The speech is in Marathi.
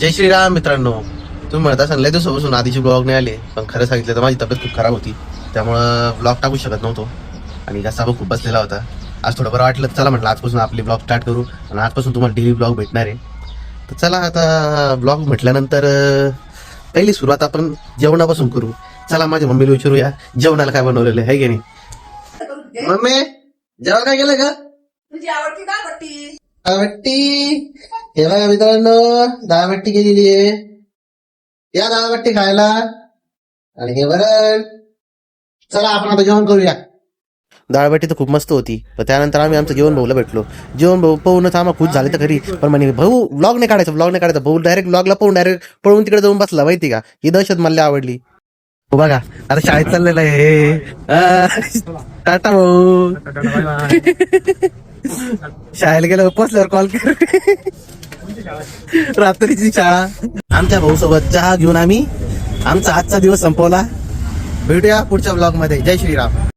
जय श्रीराम मित्रांनो. तुम्ही म्हणत असाल लय दिवसापासून आधीची ब्लॉग नाही आले, पण खरं सांगितलं तर माझी तब्येत खूप खराब होती, त्यामुळं ब्लॉग टाकू शकत नव्हतो आणि घसा पण खूप बसलेला होता. आज थोडं बरं वाटलं, चला म्हटलं आजपासून आपली ब्लॉग स्टार्ट करू आणि आजपासून तुम्हाला डेली ब्लॉग भेटणार आहे. तर चला आता ब्लॉग म्हटल्यानंतर पहिली सुरुवात आपण जेवणापासून करू. चला माझ्या मम्मीला विचारूया जेवणाला काय बनवलेलं आहे की नाही. मम्मी जेवण काय केलं का? तुझी आवडती दाळबट्टी. दाळबट्टी. हे बघा मित्रांनो, दाळबट्टी केलेली आहे. या दाळबट्टी खायला. आणि हे बरं, चला आपण आता जेवण करूया. दाळबट्टी तर खूप मस्त होती, पण त्यानंतर आम्ही आमचं जेवण भाऊला भेटलो. जेवण भाऊ पाहूनच आम्हाला खुश झाले तर खरी, पण म्हणे भाऊ ब्लॉग नाही काढायचा. भाऊ डायरेक्ट ब्लॉगला पाहून डायरेक्ट पळून तिकडे जाऊन बसला. माहिती का, ही दहशत मला आवडली. हो बघा आता शाळेत चाललेलं आहे. टाटा भाऊ. शाळेला गेल्यावर पोचल्यावर कॉल कर. रात्रीची शाळा. आमच्या भाऊ सोबत चहा घेऊन आम्ही आमचा आजचा दिवस संपवला. भेटूया पुढच्या ब्लॉग मध्ये. जय श्रीराम.